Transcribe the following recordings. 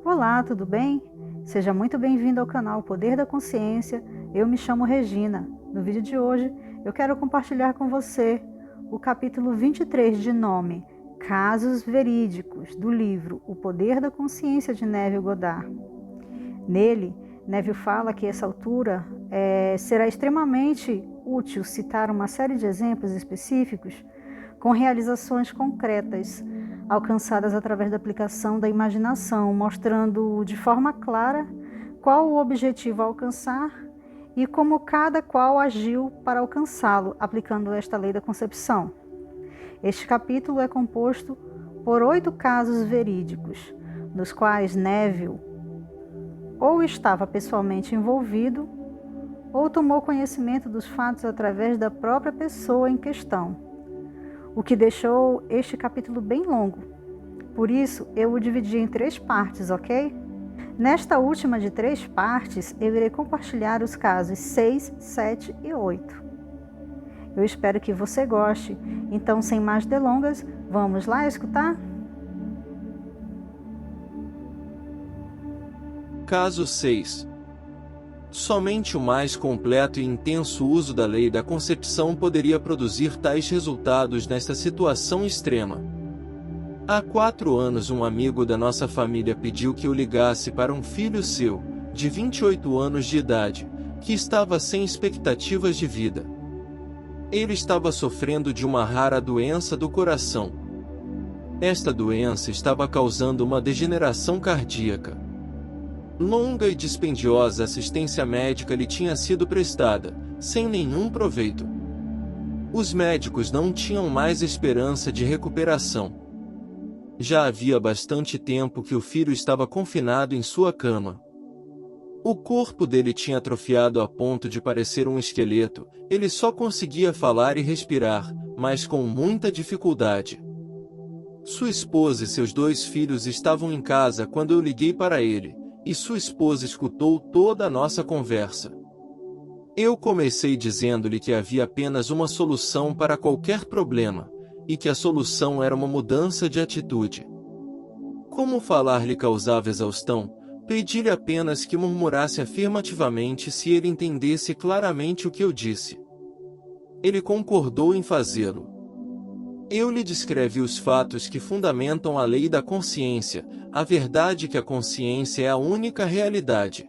Olá, tudo bem? Seja muito bem-vindo ao canal Poder da Consciência. Eu me chamo Regina. No vídeo de hoje, eu quero compartilhar com você o capítulo 23 de nome Casos Verídicos, do livro O Poder da Consciência de Neville Goddard. Nele, Neville fala que a essa altura será extremamente útil citar uma série de exemplos específicos com realizações concretas alcançadas através da aplicação da imaginação, mostrando de forma clara qual o objetivo a alcançar e como cada qual agiu para alcançá-lo, aplicando esta lei da concepção. Este capítulo é composto por 8 casos verídicos, nos quais Neville ou estava pessoalmente envolvido ou tomou conhecimento dos fatos através da própria pessoa em questão, o que deixou este capítulo bem longo. Por isso, eu o dividi em 3 partes, ok? Nesta última de 3 partes, eu irei compartilhar os casos 6, 7 e 8. Eu espero que você goste. Então, sem mais delongas, vamos lá escutar? Caso 6. Somente o mais completo e intenso uso da lei da concepção poderia produzir tais resultados nesta situação extrema. Há 4 anos um amigo da nossa família pediu que eu ligasse para um filho seu, de 28 anos de idade, que estava sem expectativas de vida. Ele estava sofrendo de uma rara doença do coração. Esta doença estava causando uma degeneração cardíaca. Longa e dispendiosa assistência médica lhe tinha sido prestada, sem nenhum proveito. Os médicos não tinham mais esperança de recuperação. Já havia bastante tempo que o filho estava confinado em sua cama. O corpo dele tinha atrofiado a ponto de parecer um esqueleto, ele só conseguia falar e respirar, mas com muita dificuldade. Sua esposa e seus 2 filhos estavam em casa quando eu liguei para ele, e sua esposa escutou toda a nossa conversa. Eu comecei dizendo-lhe que havia apenas uma solução para qualquer problema, e que a solução era uma mudança de atitude. Como falar lhe causava exaustão, pedi-lhe apenas que murmurasse afirmativamente se ele entendesse claramente o que eu disse. Ele concordou em fazê-lo. Eu lhe descrevi os fatos que fundamentam a lei da consciência, a verdade que a consciência é a única realidade.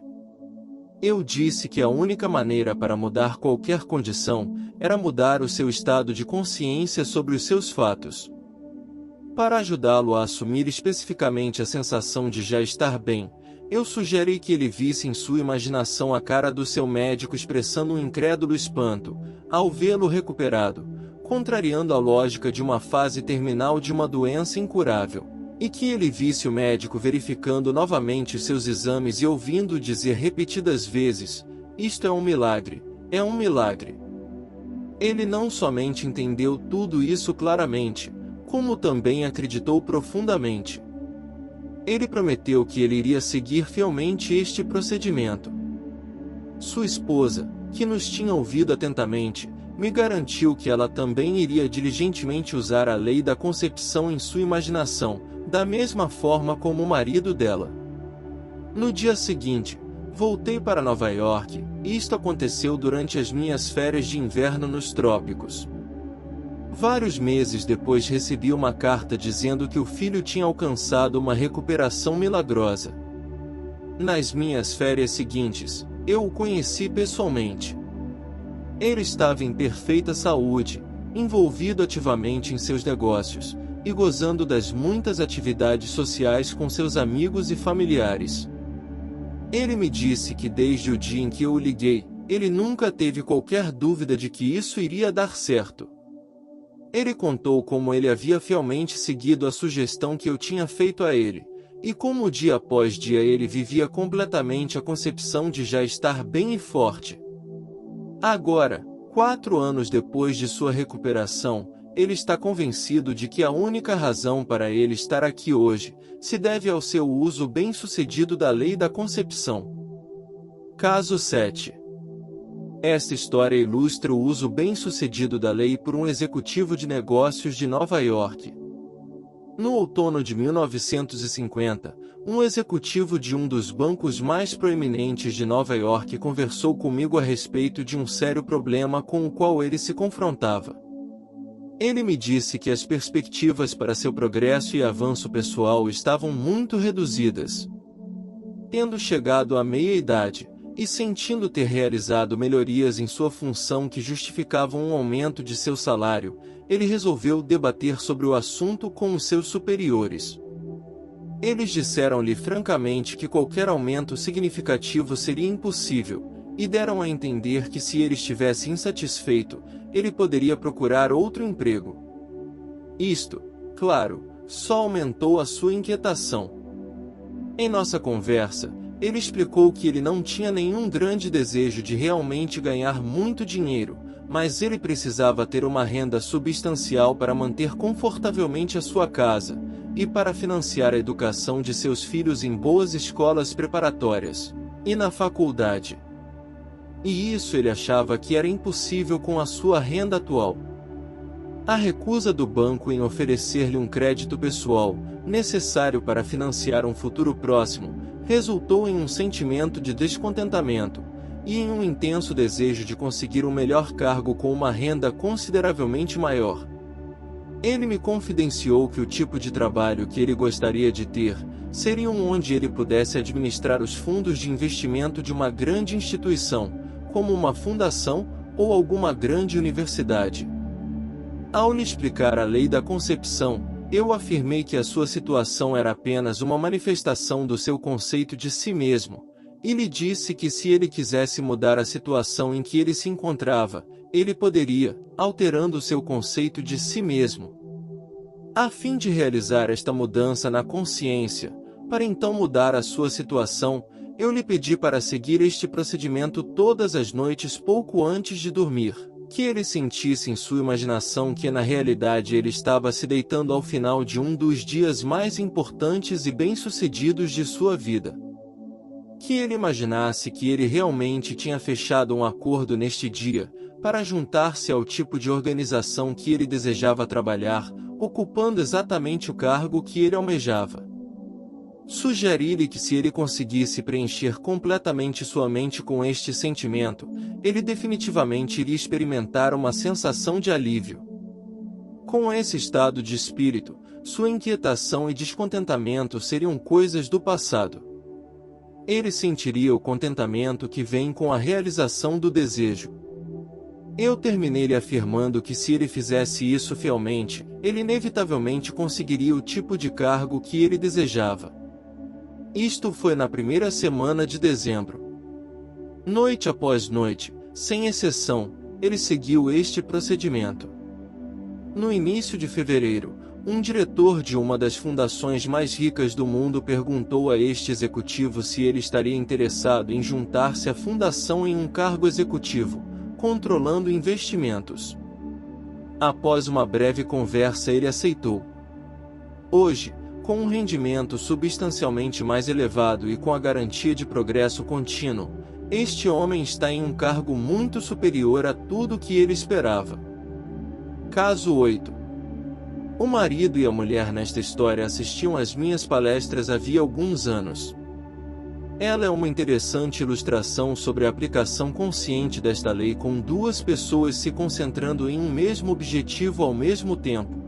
Eu disse que a única maneira para mudar qualquer condição era mudar o seu estado de consciência sobre os seus fatos. Para ajudá-lo a assumir especificamente a sensação de já estar bem, eu sugeri que ele visse em sua imaginação a cara do seu médico expressando um incrédulo espanto, ao vê-lo recuperado, contrariando a lógica de uma fase terminal de uma doença incurável, e que ele visse o médico verificando novamente seus exames e ouvindo dizer repetidas vezes: "Isto é um milagre, é um milagre." Ele não somente entendeu tudo isso claramente, como também acreditou profundamente. Ele prometeu que ele iria seguir fielmente este procedimento. Sua esposa, que nos tinha ouvido atentamente, me garantiu que ela também iria diligentemente usar a lei da concepção em sua imaginação, da mesma forma como o marido dela. No dia seguinte, voltei para Nova York, e isto aconteceu durante as minhas férias de inverno nos trópicos. Vários meses depois recebi uma carta dizendo que o filho tinha alcançado uma recuperação milagrosa. Nas minhas férias seguintes, eu o conheci pessoalmente. Ele estava em perfeita saúde, envolvido ativamente em seus negócios, e gozando das muitas atividades sociais com seus amigos e familiares. Ele me disse que desde o dia em que eu o liguei, ele nunca teve qualquer dúvida de que isso iria dar certo. Ele contou como ele havia fielmente seguido a sugestão que eu tinha feito a ele, e como dia após dia ele vivia completamente a concepção de já estar bem e forte. Agora, 4 anos depois de sua recuperação, ele está convencido de que a única razão para ele estar aqui hoje se deve ao seu uso bem-sucedido da lei da concepção. Caso 7. Esta história ilustra o uso bem-sucedido da lei por um executivo de negócios de Nova York. No outono de 1950, Um executivo de um dos bancos mais proeminentes de Nova York conversou comigo a respeito de um sério problema com o qual ele se confrontava. Ele me disse que as perspectivas para seu progresso e avanço pessoal estavam muito reduzidas. Tendo chegado à meia-idade, e sentindo ter realizado melhorias em sua função que justificavam um aumento de seu salário, ele resolveu debater sobre o assunto com os seus superiores. Eles disseram-lhe francamente que qualquer aumento significativo seria impossível, e deram a entender que se ele estivesse insatisfeito, ele poderia procurar outro emprego. Isto, claro, só aumentou a sua inquietação. Em nossa conversa, ele explicou que ele não tinha nenhum grande desejo de realmente ganhar muito dinheiro, mas ele precisava ter uma renda substancial para manter confortavelmente a sua casa, e para financiar a educação de seus filhos em boas escolas preparatórias, e na faculdade. E isso ele achava que era impossível com a sua renda atual. A recusa do banco em oferecer-lhe um crédito pessoal, necessário para financiar um futuro próximo, resultou em um sentimento de descontentamento, e em um intenso desejo de conseguir um melhor cargo com uma renda consideravelmente maior. Ele me confidenciou que o tipo de trabalho que ele gostaria de ter seria um onde ele pudesse administrar os fundos de investimento de uma grande instituição, como uma fundação ou alguma grande universidade. Ao lhe explicar a lei da concepção, eu afirmei que a sua situação era apenas uma manifestação do seu conceito de si mesmo, e lhe disse que se ele quisesse mudar a situação em que ele se encontrava, ele poderia, alterando seu conceito de si mesmo. A fim de realizar esta mudança na consciência, para então mudar a sua situação, eu lhe pedi para seguir este procedimento todas as noites pouco antes de dormir, que ele sentisse em sua imaginação que na realidade ele estava se deitando ao final de um dos dias mais importantes e bem-sucedidos de sua vida. Que ele imaginasse que ele realmente tinha fechado um acordo neste dia, para juntar-se ao tipo de organização que ele desejava trabalhar, ocupando exatamente o cargo que ele almejava. Sugeri-lhe que se ele conseguisse preencher completamente sua mente com este sentimento, ele definitivamente iria experimentar uma sensação de alívio. Com esse estado de espírito, sua inquietação e descontentamento seriam coisas do passado. Ele sentiria o contentamento que vem com a realização do desejo. Eu terminei-lhe afirmando que se ele fizesse isso fielmente, ele inevitavelmente conseguiria o tipo de cargo que ele desejava. Isto foi na primeira semana de dezembro. Noite após noite, sem exceção, ele seguiu este procedimento. No início de fevereiro, um diretor de uma das fundações mais ricas do mundo perguntou a este executivo se ele estaria interessado em juntar-se à fundação em um cargo executivo, controlando investimentos. Após uma breve conversa, ele aceitou. Hoje, com um rendimento substancialmente mais elevado e com a garantia de progresso contínuo, este homem está em um cargo muito superior a tudo o que ele esperava. Caso 8. O marido e a mulher nesta história assistiam às minhas palestras havia alguns anos. Ela é uma interessante ilustração sobre a aplicação consciente desta lei com duas pessoas se concentrando em um mesmo objetivo ao mesmo tempo.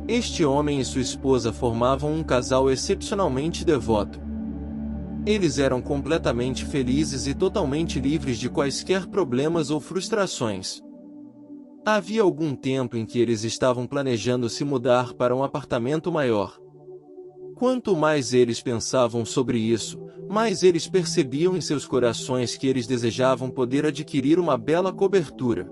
Este homem e sua esposa formavam um casal excepcionalmente devoto. Eles eram completamente felizes e totalmente livres de quaisquer problemas ou frustrações. Havia algum tempo em que eles estavam planejando se mudar para um apartamento maior. Quanto mais eles pensavam sobre isso, mais eles percebiam em seus corações que eles desejavam poder adquirir uma bela cobertura.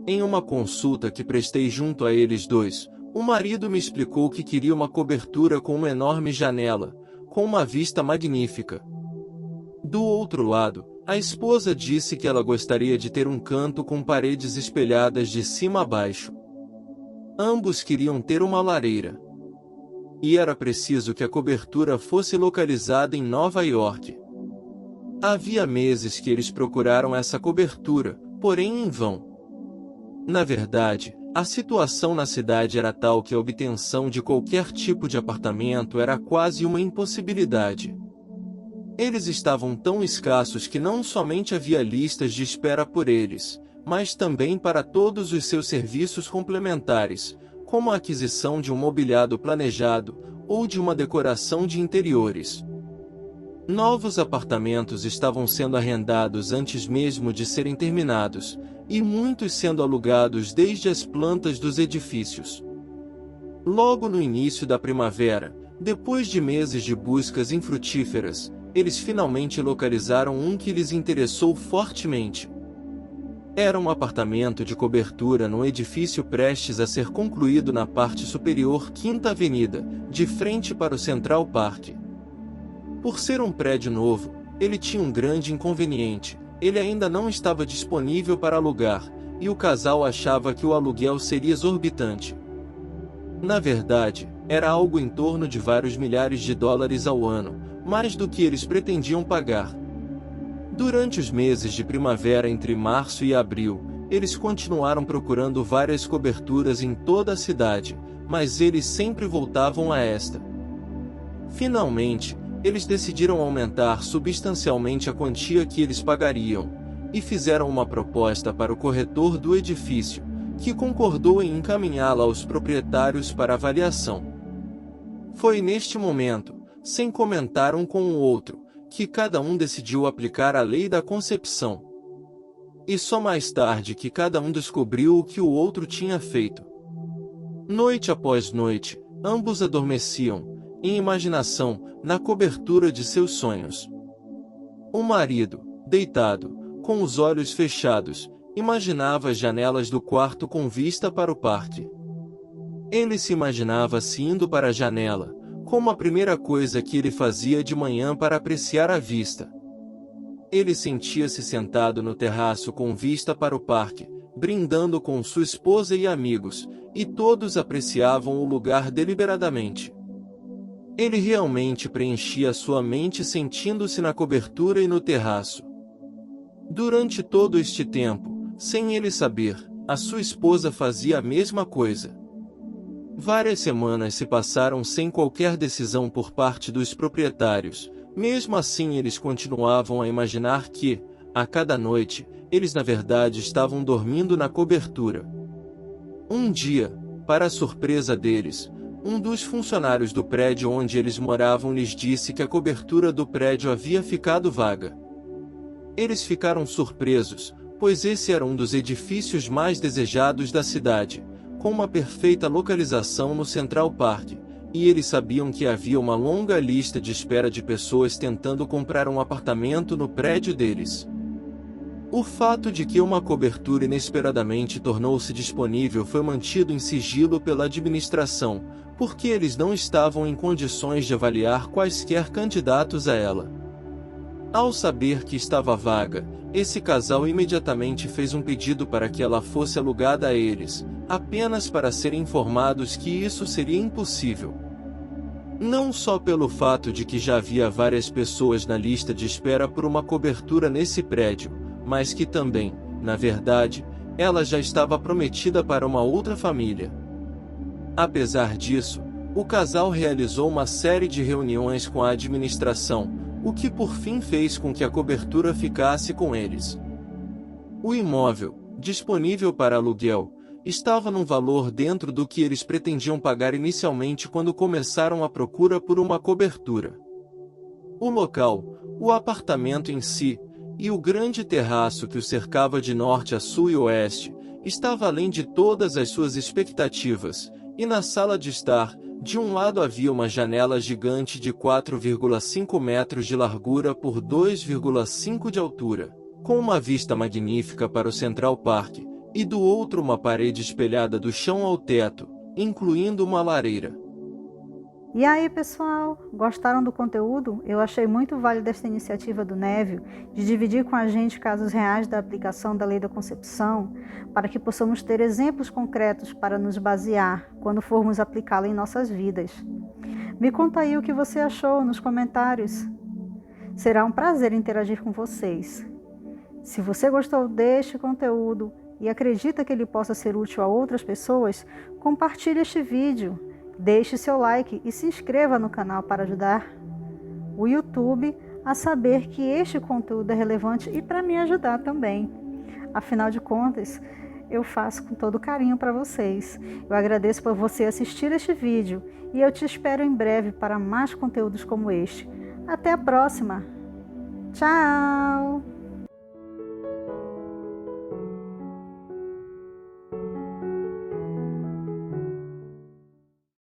Em uma consulta que prestei junto a eles dois, o marido me explicou que queria uma cobertura com uma enorme janela, com uma vista magnífica. Do outro lado, a esposa disse que ela gostaria de ter um canto com paredes espelhadas de cima a baixo. Ambos queriam ter uma lareira. E era preciso que a cobertura fosse localizada em Nova York. Havia meses que eles procuraram essa cobertura, porém em vão. Na verdade, A situação na cidade era tal que a obtenção de qualquer tipo de apartamento era quase uma impossibilidade. Eles estavam tão escassos que não somente havia listas de espera por eles, mas também para todos os seus serviços complementares, como a aquisição de um mobiliário planejado ou de uma decoração de interiores. Novos apartamentos estavam sendo arrendados antes mesmo de serem terminados, e muitos sendo alugados desde as plantas dos edifícios. Logo no início da primavera, depois de meses de buscas infrutíferas, eles finalmente localizaram um que lhes interessou fortemente. Era um apartamento de cobertura num edifício prestes a ser concluído na parte superior 5ª Avenida, de frente para o Central Park. Por ser um prédio novo, ele tinha um grande inconveniente: ele ainda não estava disponível para alugar, e o casal achava que o aluguel seria exorbitante. Na verdade, era algo em torno de vários milhares de dólares ao ano, mais do que eles pretendiam pagar. Durante os meses de primavera entre março e abril, eles continuaram procurando várias coberturas em toda a cidade, mas eles sempre voltavam a esta. Finalmente, eles decidiram aumentar substancialmente a quantia que eles pagariam, e fizeram uma proposta para o corretor do edifício, que concordou em encaminhá-la aos proprietários para avaliação. Foi neste momento, sem comentar um com o outro, que cada um decidiu aplicar a lei da concepção. E só mais tarde que cada um descobriu o que o outro tinha feito. Noite após noite, ambos adormeciam, em imaginação, na cobertura de seus sonhos. O marido, deitado, com os olhos fechados, imaginava as janelas do quarto com vista para o parque. Ele se imaginava-se indo para a janela, como a primeira coisa que ele fazia de manhã para apreciar a vista. Ele sentia-se sentado no terraço com vista para o parque, brindando com sua esposa e amigos, e todos apreciavam o lugar deliberadamente. Ele realmente preenchia sua mente sentindo-se na cobertura e no terraço. Durante todo este tempo, sem ele saber, a sua esposa fazia a mesma coisa. Várias semanas se passaram sem qualquer decisão por parte dos proprietários. Mesmo assim, eles continuavam a imaginar que, a cada noite, eles na verdade estavam dormindo na cobertura. Um dia, para a surpresa deles, um dos funcionários do prédio onde eles moravam lhes disse que a cobertura do prédio havia ficado vaga. Eles ficaram surpresos, pois esse era um dos edifícios mais desejados da cidade, com uma perfeita localização no Central Park, e eles sabiam que havia uma longa lista de espera de pessoas tentando comprar um apartamento no prédio deles. O fato de que uma cobertura inesperadamente tornou-se disponível foi mantido em sigilo pela administração, porque eles não estavam em condições de avaliar quaisquer candidatos a ela. Ao saber que estava vaga, esse casal imediatamente fez um pedido para que ela fosse alugada a eles, apenas para serem informados que isso seria impossível. Não só pelo fato de que já havia várias pessoas na lista de espera por uma cobertura nesse prédio, mas que também, na verdade, ela já estava prometida para uma outra família. Apesar disso, o casal realizou uma série de reuniões com a administração, o que por fim fez com que a cobertura ficasse com eles. O imóvel, disponível para aluguel, estava num valor dentro do que eles pretendiam pagar inicialmente quando começaram a procura por uma cobertura. O local, o apartamento em si, e o grande terraço que o cercava de norte a sul e oeste, estava além de todas as suas expectativas, e na sala de estar, de um lado havia uma janela gigante de 4,5 metros de largura por 2,5 de altura, com uma vista magnífica para o Central Park, e do outro uma parede espelhada do chão ao teto, incluindo uma lareira. E aí, pessoal, gostaram do conteúdo? Eu achei muito válida esta iniciativa do Neville de dividir com a gente casos reais da aplicação da lei da concepção, para que possamos ter exemplos concretos para nos basear quando formos aplicá-la em nossas vidas. Me conta aí o que você achou nos comentários. Será um prazer interagir com vocês. Se você gostou deste conteúdo, e acredita que ele possa ser útil a outras pessoas, compartilhe este vídeo, deixe seu like e se inscreva no canal para ajudar o YouTube a saber que este conteúdo é relevante e para me ajudar também. Afinal de contas, eu faço com todo carinho para vocês. Eu agradeço por você assistir este vídeo e eu te espero em breve para mais conteúdos como este. Até a próxima! Tchau!